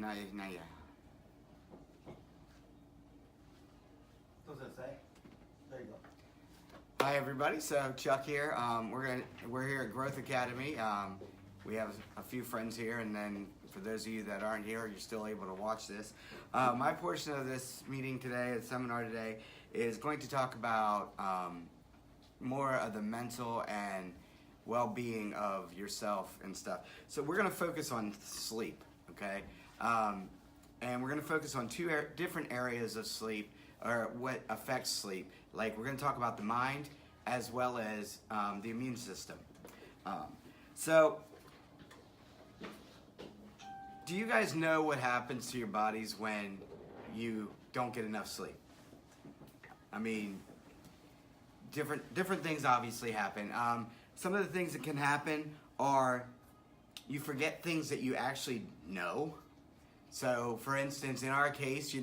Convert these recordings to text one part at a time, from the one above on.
Not yet. What does it say? There you go. Hi everybody, so Chuck here. We're here at Growth Academy. We have a few friends here, and then for those of you that aren't here, you're still able to watch this. My portion of this meeting today, the seminar today, is going to talk about more of the mental and well-being of yourself and stuff. So we're going to focus on sleep, okay? And we're going to focus on two different areas of sleep, or what affects sleep. Like, we're going to talk about the mind as well as the immune system. So, do you guys know what happens to your bodies when you don't get enough sleep? I mean, different things obviously happen. Some of the things that can happen are you forget things that you actually know. So, for instance, in our case,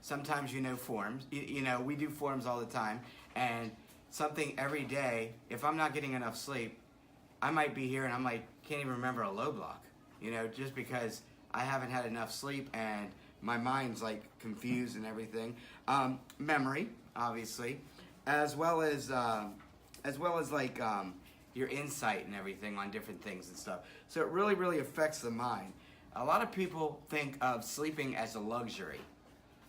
sometimes forms. We do forms all the time, and something every day, if I'm not getting enough sleep, I might be here and I'm like, can't even remember a low block, just because I haven't had enough sleep and my mind's like confused and everything. Memory, obviously, as well as like your insight and everything on different things and stuff. So it really, really affects the mind. A lot of people think of sleeping as a luxury.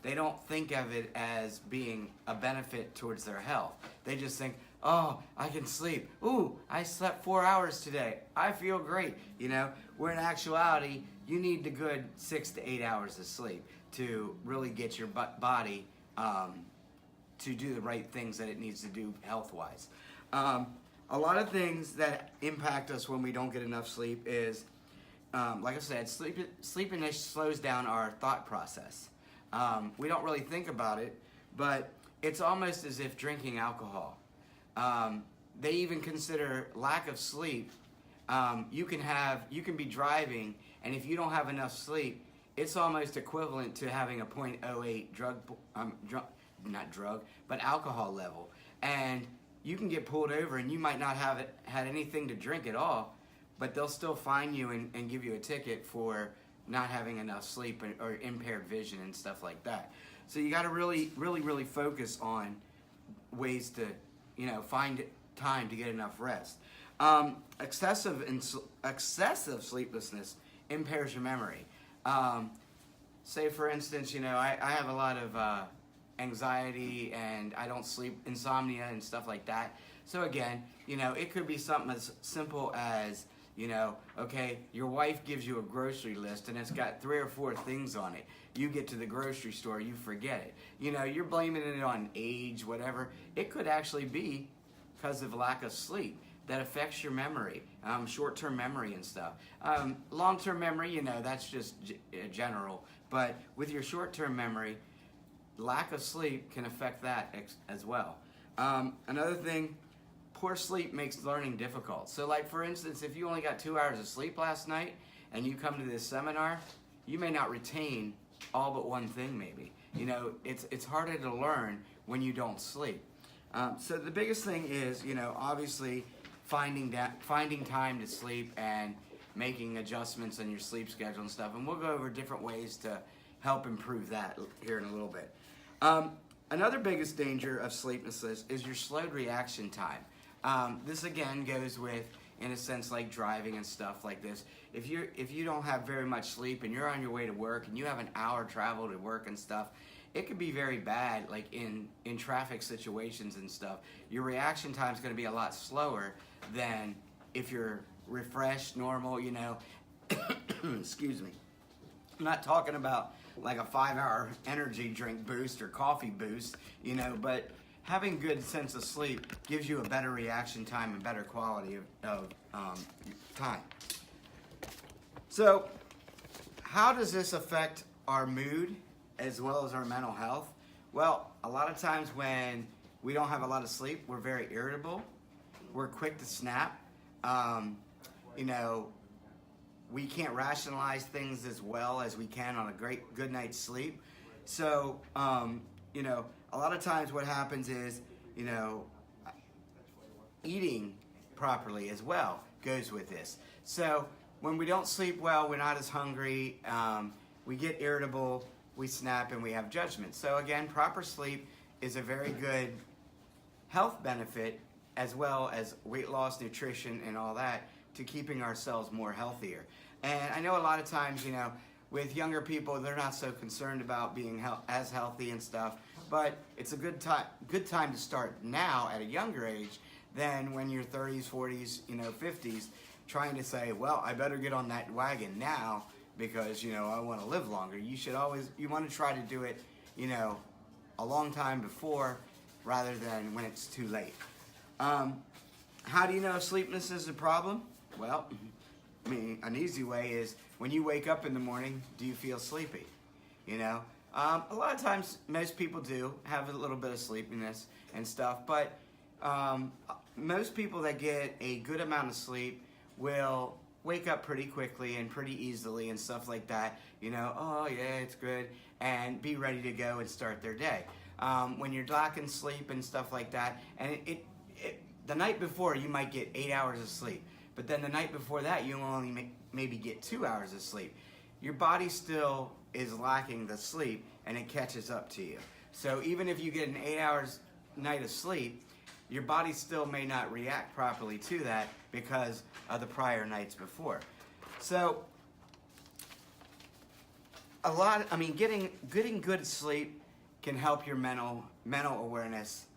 They don't think of it as being a benefit towards their health. They just think, oh, I can sleep. Ooh, I slept 4 hours today. I feel great. Where in actuality, you need the good 6 to 8 hours of sleep to really get your body to do the right things that it needs to do health-wise. A lot of things that impact us when we don't get enough sleep is, like I said, sleepiness slows down our thought process. We don't really think about it, but it's almost as if drinking alcohol. They even consider lack of sleep. You can be driving, and if you don't have enough sleep, it's almost equivalent to having a .08 alcohol level. And you can get pulled over, and you might not have had anything to drink at all, but they'll still fine you and give you a ticket for not having enough sleep or impaired vision and stuff like that. So you got to really, really, really focus on ways to, find time to get enough rest. Excessive sleeplessness impairs your memory. Say, for instance, I have a lot of anxiety, and I don't sleep, insomnia and stuff like that. So again, it could be something as simple as, okay, your wife gives you a grocery list and it's got 3 or 4 things on it. You get to the grocery store, you forget it. You're blaming it on age, whatever. It could actually be because of lack of sleep that affects your memory, short-term memory and stuff. Long-term memory, that's just general. But with your short-term memory, lack of sleep can affect that as well. Another thing, poor sleep makes learning difficult. So, like, for instance, if you only got 2 hours of sleep last night and you come to this seminar, you may not retain all but one thing maybe. It's harder to learn when you don't sleep. So the biggest thing is, obviously finding time to sleep and making adjustments in your sleep schedule and stuff. And we'll go over different ways to help improve that here in a little bit. Another biggest danger of sleeplessness is your slowed reaction time. This again goes with, in a sense, like driving and stuff like this. If you don't have very much sleep and you're on your way to work and you have an hour travel to work and stuff, it could be very bad, like in traffic situations and stuff. Your reaction time is going to be a lot slower than if you're refreshed, normal, Excuse me. I'm not talking about like a 5-hour energy drink boost or coffee boost, but having good sense of sleep gives you a better reaction time and better quality of time. So, how does this affect our mood as well as our mental health? Well, a lot of times when we don't have a lot of sleep, we're very irritable. We're quick to snap. We can't rationalize things as well as we can on a good night's sleep. So, a lot of times what happens is, eating properly as well goes with this. So when we don't sleep well, we're not as hungry. we get irritable, we snap, and we have judgment. So again, proper sleep is a very good health benefit, as well as weight loss, nutrition, and all that, to keeping ourselves more healthier. And I know a lot of times, you know, with younger people, they're not so concerned about being as healthy and stuff, but it's a good time to start now at a younger age than when you're 30s, 40s, you know, 50s, trying to say, well, I better get on that wagon now because, you know, I want to live longer. You want to try to do it, you know, a long time before rather than when it's too late. How do you know if sleepiness is a problem? Well, I mean, an easy way is when you wake up in the morning, do you feel sleepy? You know, a lot of times most people do have a little bit of sleepiness and stuff, but most people that get a good amount of sleep will wake up pretty quickly and pretty easily and stuff like that. You know, oh yeah, it's good, and be ready to go and start their day. When you're lacking sleep and stuff like that, and the night before you might get 8 hours of sleep, but then the night before that you only maybe get 2 hours of sleep. Your body still is lacking the sleep, and it catches up to you. So even if you get an 8 hours night of sleep, your body still may not react properly to that because of the prior nights before. So getting good sleep can help your mental awareness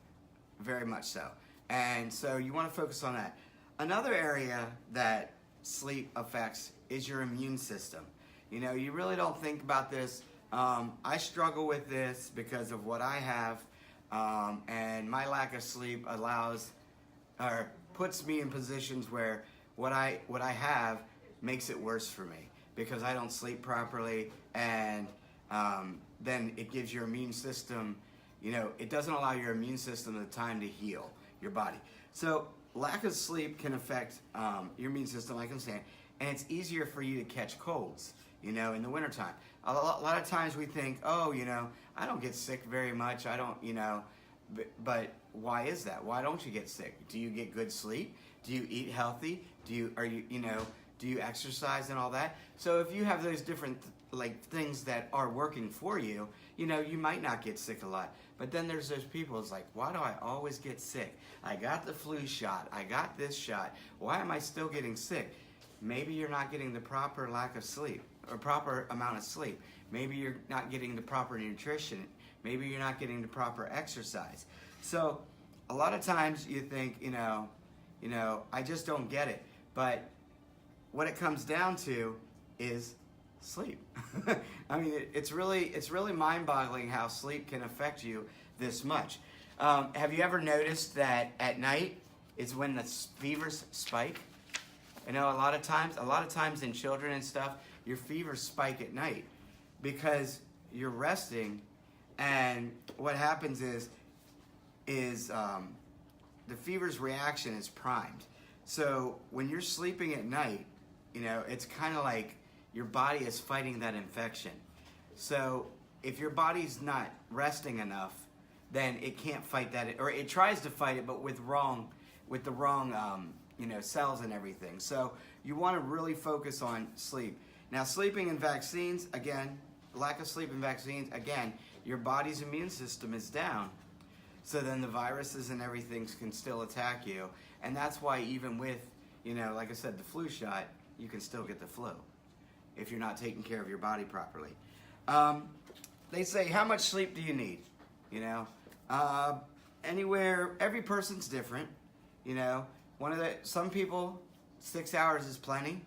very much so. And so you want to focus on that. Another area that sleep affects is your immune system. You know, you really don't think about this. I struggle with this because of what I have, and my lack of sleep puts me in positions where what I have makes it worse for me because I don't sleep properly, and then it gives your immune system, you know, it doesn't allow your immune system the time to heal your body. So lack of sleep can affect your immune system, like I'm saying, and it's easier for you to catch colds, you know, in the wintertime. A lot of times we think, oh, you know, I don't get sick very much. I don't, you know, but why is that? Why don't you get sick? Do you get good sleep? Do you eat healthy? Do you exercise and all that? So if you have those different things that are working for you, you know, you might not get sick a lot. But then there's those people, it's like, why do I always get sick? I got the flu shot. I got this shot. Why am I still getting sick? Maybe you're not getting the proper lack of sleep or proper amount of sleep. Maybe you're not getting the proper nutrition. Maybe you're not getting the proper exercise. So a lot of times you think, you know, I just don't get it. But what it comes down to is sleep. I mean, it's really mind-boggling how sleep can affect you this much. Have you ever noticed that at night is when the fevers spike? You know, a lot of times in children and stuff, your fevers spike at night because you're resting, and what happens is the fever's reaction is primed. So when you're sleeping at night, you know, it's kind of like your body is fighting that infection. So if your body's not resting enough, then it can't fight that, or it tries to fight it, but with the wrong cells and everything. So you want to really focus on sleep. Now, sleeping and vaccines, again, lack of sleep and vaccines, again, your body's immune system is down. So then the viruses and everything can still attack you. And that's why even with, you know, like I said, the flu shot, you can still get the flu if you're not taking care of your body properly. They say, how much sleep do you need? You know, every person's different. You know, some people, 6 hours is plenty.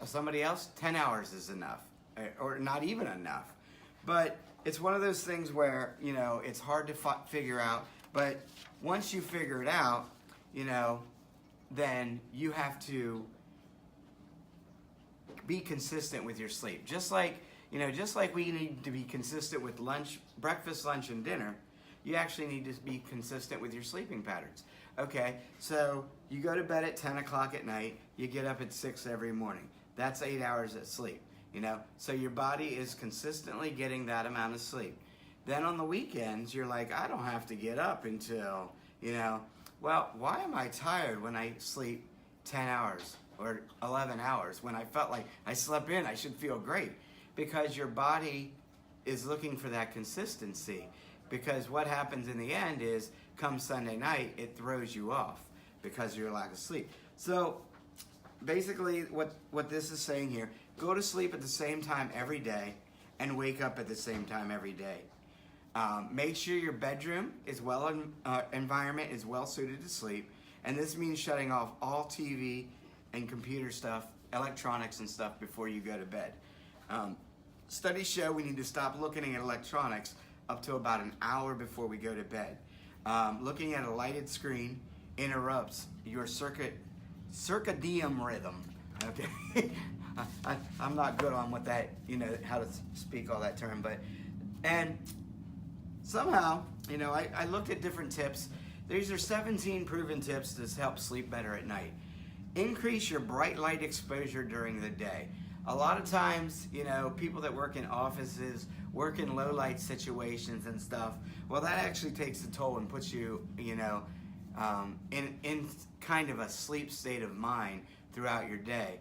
Somebody else, 10 hours is enough, or not even enough. But it's one of those things where, you know, it's hard to figure out. But once you figure it out, you know, then you have to be consistent with your sleep. Just like we need to be consistent with breakfast, lunch, and dinner, you actually need to be consistent with your sleeping patterns. Okay, so you go to bed at 10 o'clock at night, you get up at 6 every morning. That's 8 hours of sleep, you know? So your body is consistently getting that amount of sleep. Then on the weekends, you're like, I don't have to get up until, you know, well, why am I tired when I sleep 10 hours or 11 hours when I felt like I slept in? I should feel great. because your body is looking for that consistency. Because what happens in the end is, come Sunday night, it throws you off because of your lack of sleep. So basically what this is saying here, go to sleep at the same time every day and wake up at the same time every day. Make sure your bedroom is environment is well suited to sleep, and this means shutting off all TV and computer stuff, electronics and stuff before you go to bed. Studies show we need to stop looking at electronics up to about an hour before we go to bed. Looking at a lighted screen interrupts your circadian rhythm. Okay, I'm not good on what that, how to speak all that term, and somehow, I looked at different tips. These are 17 proven tips to help sleep better at night. Increase your bright light exposure during the day. A lot of times, people that work in offices, work in low light situations and stuff, well, that actually takes a toll and puts you, in kind of a sleep state of mind throughout your day.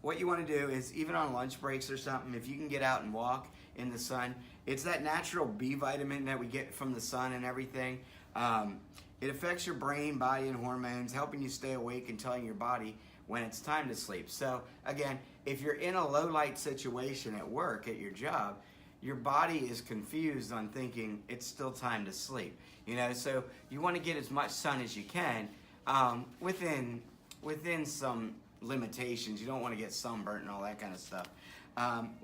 What you want to do is, even on lunch breaks or something, if you can get out and walk in the sun, it's that natural B vitamin that we get from the sun and everything. It affects your brain, body, and hormones, helping you stay awake and telling your body when it's time to sleep. So again, if you're in a low light situation at work, at your job, your body is confused on thinking it's still time to sleep. So you want to get as much sun as you can, within some limitations. You don't want to get sunburnt and all that kind of stuff.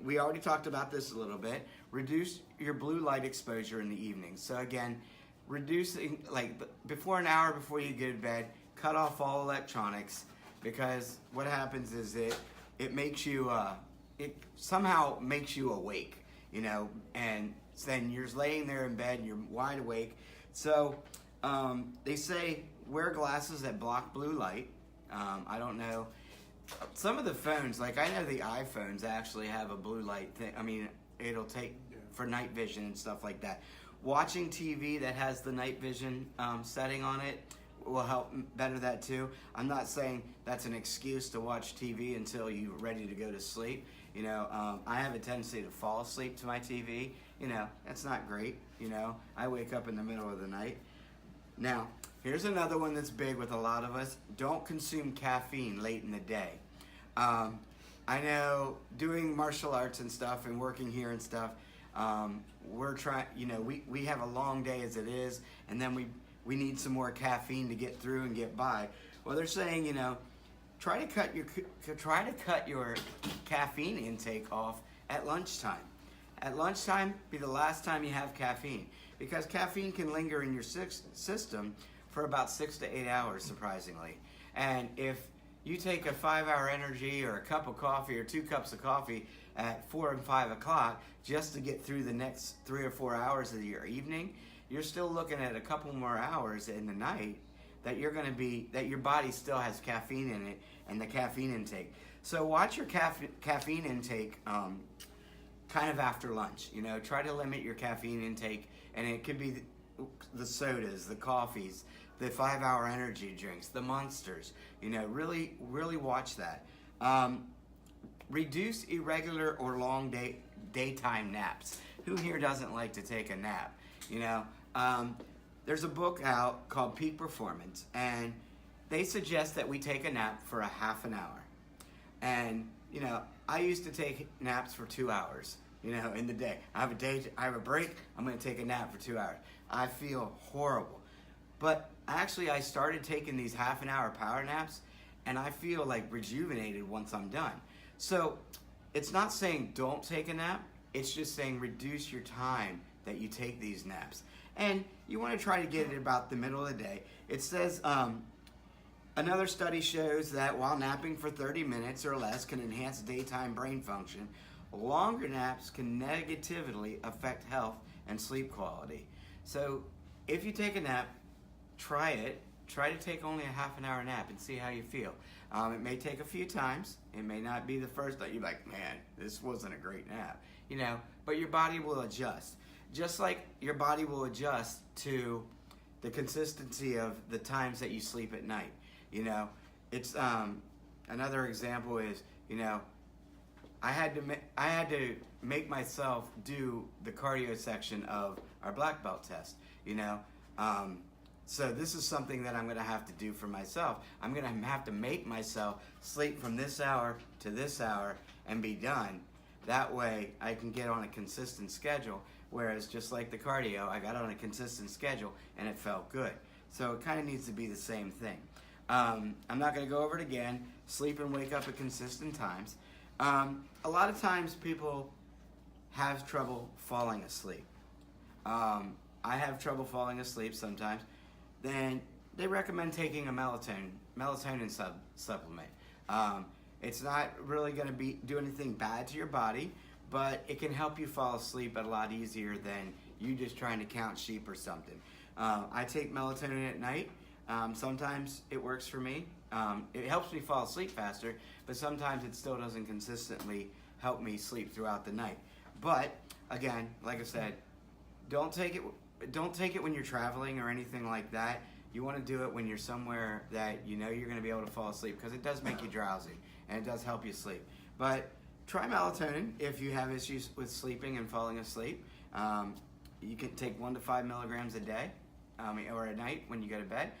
We already talked about this a little bit. Reduce your blue light exposure in the evening. So again, reducing, before an hour before you go to bed, cut off all electronics, because what happens is it makes you, it somehow makes you awake, and then you're laying there in bed and you're wide awake. So they say wear glasses that block blue light. I don't know. Some of the phones, I know the iPhones actually have a blue light thing. I mean, it'll take for night vision and stuff like that. Watching TV that has the night vision setting on it will help better that too. I'm not saying that's an excuse to watch TV until you're ready to go to sleep. I have a tendency to fall asleep to my TV. That's not great. I wake up in the middle of the night. Now, here's another one that's big with a lot of us. Don't consume caffeine late in the day. I know doing martial arts and stuff and working here and stuff, we're trying, we have a long day as it is, and then we need some more caffeine to get through and get by. Well, they're saying, try to cut your caffeine intake off at lunchtime. At lunchtime, be the last time you have caffeine, because caffeine can linger in your system for about 6 to 8 hours, surprisingly. And if you take a 5-hour energy or a cup of coffee or 2 cups of coffee at 4 and 5 o'clock just to get through the next 3 or 4 hours of your evening, you're still looking at a couple more hours in the night that that your body still has caffeine in it, and the caffeine intake. So watch your caffeine intake kind of after lunch. Try to limit your caffeine intake, and it could be the sodas, the coffees, the 5-hour energy drinks, the Monsters. Really, really watch that. Reduce irregular or long daytime naps. Who here doesn't like to take a nap? There's a book out called Peak Performance, and they suggest that we take a nap for a half an hour. And I used to take naps for 2 hours. In the day, I have a break. I'm going to take a nap for 2 hours. I feel horrible. But actually, I started taking these half an hour power naps, and I feel rejuvenated once I'm done. So it's not saying don't take a nap. It's just saying reduce your time that you take these naps. And you want to try to get it about the middle of the day. It says another study shows that while napping for 30 minutes or less can enhance daytime brain function, longer naps can negatively affect health and sleep quality. So if you take a nap, try it. Try to take only a half an hour nap and see how you feel. It may take a few times. It may not be the first that you're like, man, this wasn't a great nap. But your body will adjust. Just like your body will adjust to the consistency of the times that you sleep at night. It's another example is, I had to make myself do the cardio section of our black belt test. You know, so this is something that I'm going to have to do for myself. I'm going to have to make myself sleep from this hour to this hour and be done. That way I can get on a consistent schedule. Whereas just like the cardio, I got on a consistent schedule and it felt good. So it kind of needs to be the same thing. I'm not going to go over it again. Sleep and wake up at consistent times. A lot of times people have trouble falling asleep. I have trouble falling asleep sometimes. Then they recommend taking a melatonin supplement. It's not really going to do anything bad to your body, but it can help you fall asleep a lot easier than you just trying to count sheep or something. I take melatonin at night. Sometimes it works for me. It helps me fall asleep faster, but sometimes it still doesn't consistently help me sleep throughout the night. But again, like I said, don't take it when you're traveling or anything like that. You want to do it when you're somewhere that you know you're going to be able to fall asleep, because it does make you drowsy and it does help you sleep. But try melatonin if you have issues with sleeping and falling asleep. You can take 1 to 5 milligrams a day or at night when you go to bed.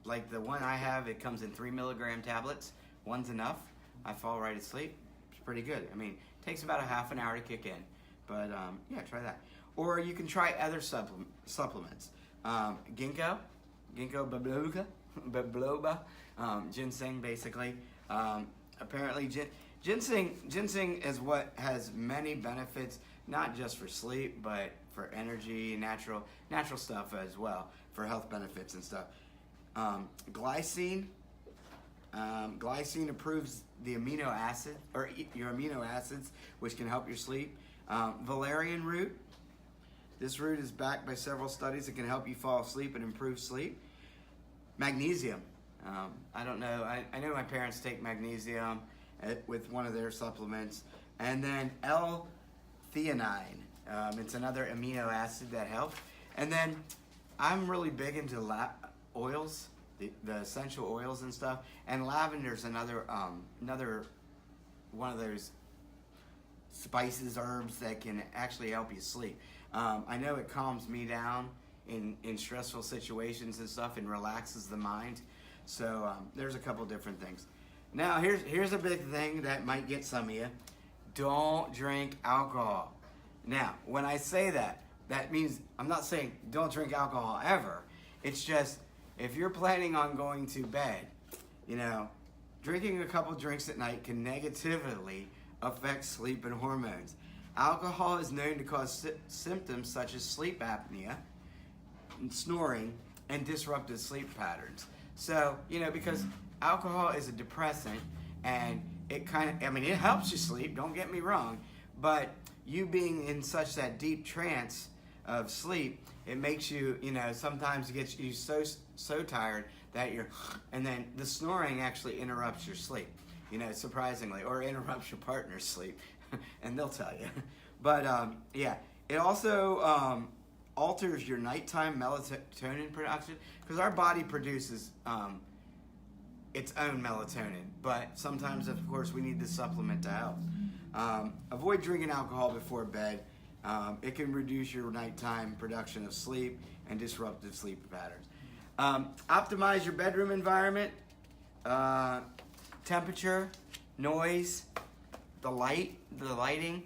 Like the one I have, it comes in 3 milligram tablets. One's enough. I fall right asleep. It's pretty good. I mean, it takes about a half an hour to kick in. But yeah, try that. Or you can try other supplements. Ginkgo biloba, ginseng basically. Apparently ginseng is what has many benefits, not just for sleep, but for energy, natural stuff as well, for health benefits and stuff. Glycine improves the amino acid, or your amino acids, which can help your sleep. Valerian root. This root is backed by several studies that can help you fall asleep and improve sleep. Magnesium. I don't know. I know my parents take magnesium with one of their supplements. And then L-theanine. It's another amino acid that helps. And then I'm really big into oils, the essential oils and stuff. And lavender's another one of those spices, herbs that can actually help you sleep. I know it calms me down in stressful situations and stuff and relaxes the mind. So there's a couple different things. Now here's a big thing that might get some of you. Don't drink alcohol. Now, when I say that, that means I'm not saying don't drink alcohol ever. It's just if you're planning on going to bed, you know, drinking a couple drinks at night can negatively affect sleep and hormones. Alcohol is known to cause symptoms such as sleep apnea, snoring, and disrupted sleep patterns. So, you know, because alcohol is a depressant and it it helps you sleep, don't get me wrong, but you being in such that deep trance of sleep, it makes you, you know, sometimes it gets you so tired that and then the snoring actually interrupts your sleep, you know, surprisingly, or interrupts your partner's sleep, and they'll tell you. But yeah, it also alters your nighttime melatonin production, because our body produces its own melatonin, but sometimes, of course, we need the supplement to help. Avoid drinking alcohol before bed. It can reduce your nighttime production of sleep and disruptive sleep patterns. Optimize your bedroom environment, temperature, noise, the lighting.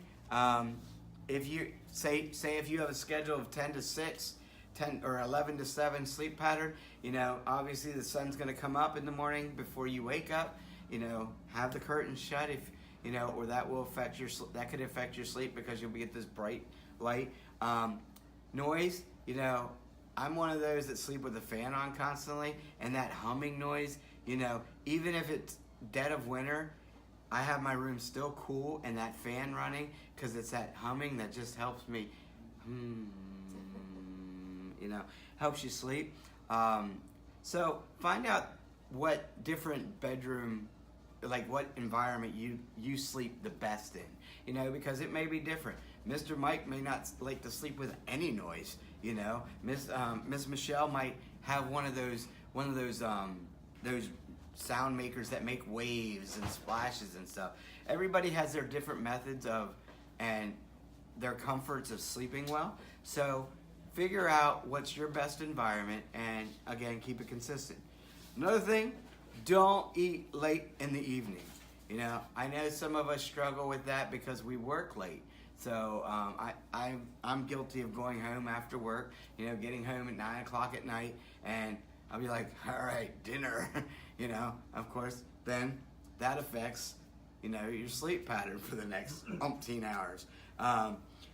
If you say if you have a schedule of 10 to 6, 10 or 11 to 7 sleep pattern, you know, obviously the sun's going to come up in the morning before you wake up. You know, have the curtains shut if you know, or that will affect that could affect your sleep because you'll get this bright light. Noise, you know, I'm one of those that sleep with the fan on constantly, and that humming noise, you know, even if it's dead of winter, I have my room still cool and that fan running, because it's that humming that just helps me, you know, helps you sleep. So find out what different bedroom, like what environment you sleep the best in, you know, because it may be different. Mr. Mike may not like to sleep with any noise, you know. Miss Michelle might have one of those sound makers that make waves and splashes and stuff. Everybody has their different methods of and their comforts of sleeping well. So figure out what's your best environment and again, keep it consistent. Another thing, don't eat late in the evening. You know, I know some of us struggle with that because we work late. So I'm guilty of going home after work, you know, getting home at 9 o'clock at night, and I'll be like, all right, dinner, you know, of course, then that affects, you know, your sleep pattern for the next umpteen hours.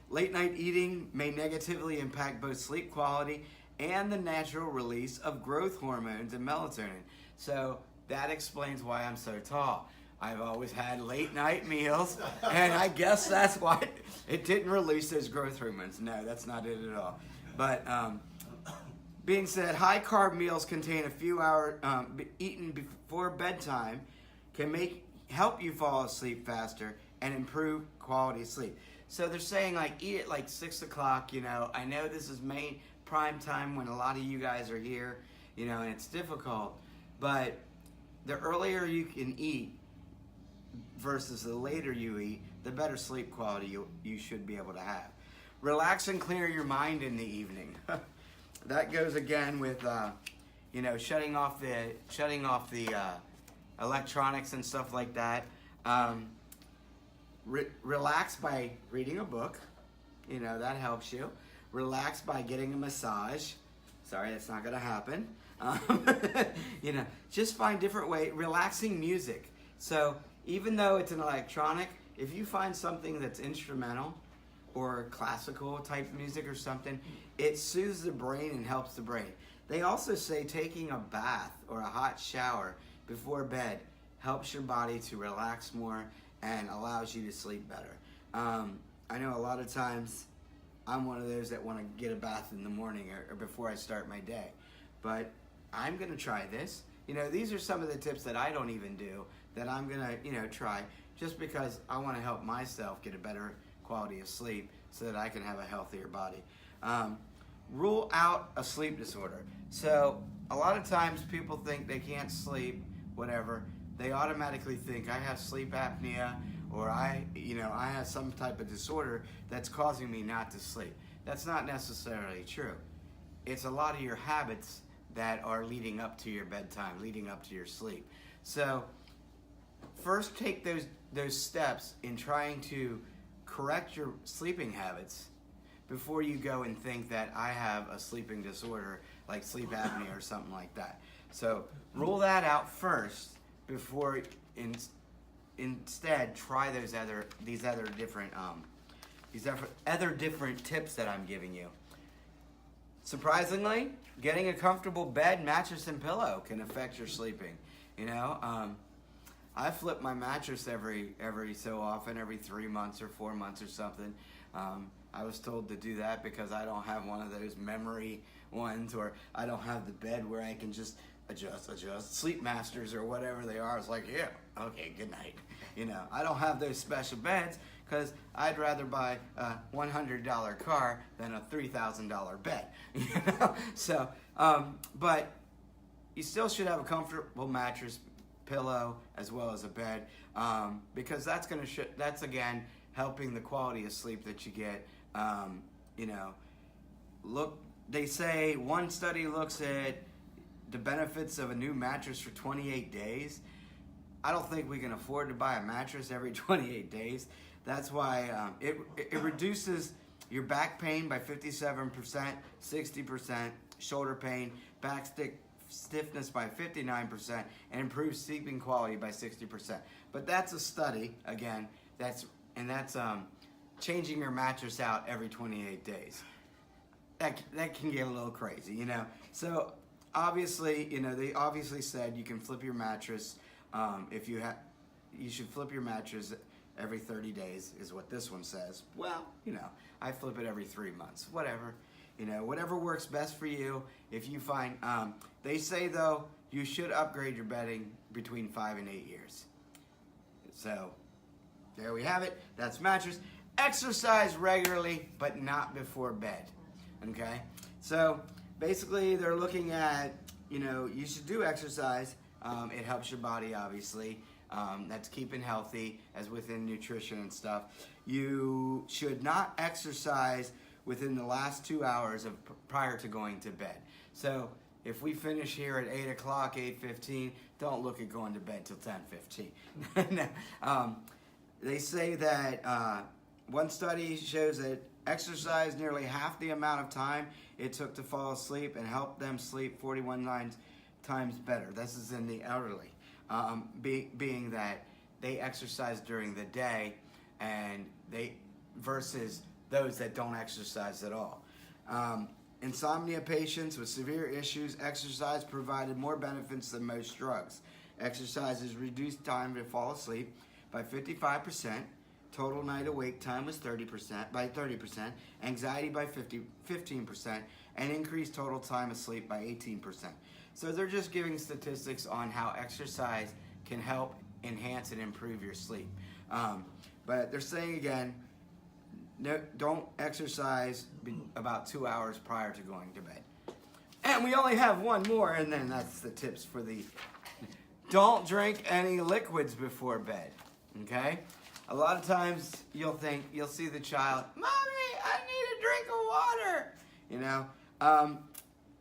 Late night eating may negatively impact both sleep quality and the natural release of growth hormones and melatonin. So that explains why I'm so tall. I've always had late night meals, and I guess that's why it didn't release those growth hormones. No, that's not it at all. But being said, high carb meals contain a few hours eaten before bedtime can help you fall asleep faster and improve quality of sleep. So they're saying like eat at like 6 o'clock. You know, I know this is main prime time when a lot of you guys are here. You know, and it's difficult, but the earlier you can eat versus the later you eat, the better sleep quality you should be able to have. Relax and clear your mind in the evening. That goes again with you know, shutting off the electronics and stuff like that. Relax by reading a book. You know, that helps you. Relax by getting a massage. Sorry, that's not going to happen. You know, just find different ways. Relaxing music. So even though it's an electronic, if you find something that's instrumental or classical type music or something, it soothes the brain and helps the brain. They also say taking a bath or a hot shower before bed helps your body to relax more and allows you to sleep better. I know a lot of times I'm one of those that want to get a bath in the morning or before I start my day. But I'm going to try this. You know, these are some of the tips that I don't even do that I'm going to, you know, try just because I want to help myself get a better quality of sleep so that I can have a healthier body. Rule out a sleep disorder. So a lot of times people think they can't sleep, whatever. They automatically think I have sleep apnea or I have some type of disorder that's causing me not to sleep. That's not necessarily true. It's a lot of your habits that are leading up to your bedtime, leading up to your sleep. So first take those steps in trying to correct your sleeping habits before you go and think that I have a sleeping disorder like sleep apnea or something like that. So rule that out first before instead try these other different tips that I'm giving you. Surprisingly, getting a comfortable bed, mattress, and pillow can affect your sleeping. You know, I flip my mattress every so often, every 3 months or 4 months or something. I was told to do that because I don't have one of those memory ones, or I don't have the bed where I can just adjust. Sleep Masters or whatever they are. It's like, yeah, okay, good night. You know, I don't have those special beds because I'd rather buy a $100 car than a $3,000 bed. You know, so but you still should have a comfortable mattress, pillow, as well as a bed, because that's that's again helping the quality of sleep that you get. You know, they say one study looks at the benefits of a new mattress for 28 days. I don't think we can afford to buy a mattress every 28 days. That's why it reduces your back pain by 57%, 60%, shoulder pain, back stiffness by 59%, and improves sleeping quality by 60%. But that's a study, again, that's changing your mattress out every 28 days. That can get a little crazy, you know. So obviously, you know, they obviously said you can flip your mattress. You should flip your mattress every 30 days is what this one says. Well, you know, I flip it every 3 months. Whatever, you know, whatever works best for you. If you find, they say though, you should upgrade your bedding between 5 and 8 years. So there we have it. That's mattress. Exercise regularly, but not before bed. Okay? So basically they're looking at, you know, you should do exercise It helps your body, obviously. That's keeping healthy, as within nutrition and stuff. You should not exercise within the last 2 hours prior to going to bed. So if we finish here at 8 o'clock, 8:15, don't look at going to bed till 10:15. They say that one study shows that exercise nearly half the amount of time it took to fall asleep and helped them sleep 41 times better. This is in the elderly, being that they exercise during the day and versus those that don't exercise at all. Insomnia patients with severe issues, exercise provided more benefits than most drugs. Exercise has reduced time to fall asleep by 55%. Total night awake time was 30%, anxiety by 15%, and increased total time asleep by 18%. So they're just giving statistics on how exercise can help enhance and improve your sleep. But they're saying again, no, don't exercise about 2 hours prior to going to bed. And we only have one more, and then that's the tips for the... Don't drink any liquids before bed, okay? A lot of times you'll see the child, Mommy, I need a drink of water. You know,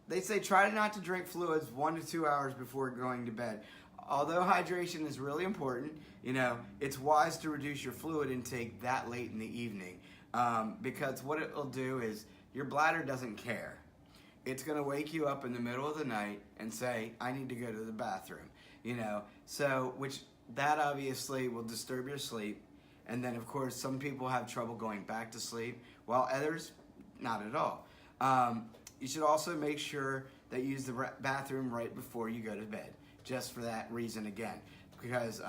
they say try not to drink fluids 1 to 2 hours before going to bed. Although hydration is really important, you know, it's wise to reduce your fluid intake that late in the evening. Because what it will do is your bladder doesn't care. It's going to wake you up in the middle of the night and say, I need to go to the bathroom, you know. So, that obviously will disturb your sleep. And then, of course, some people have trouble going back to sleep, while others, not at all. You should also make sure that you use the bathroom right before you go to bed, just for that reason again. Because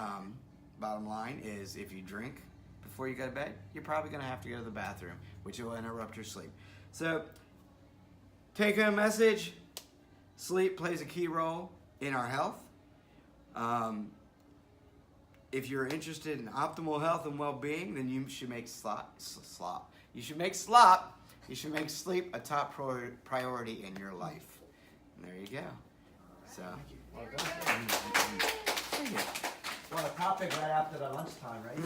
bottom line is, if you drink before you go to bed, you're probably going to have to go to the bathroom, which will interrupt your sleep. So, take home message, sleep plays a key role in our health. If you're interested in optimal health and well-being, then you should make You should make sleep a top priority in your life. And there you go. So, Well done. Well, a topic right after the lunchtime, right?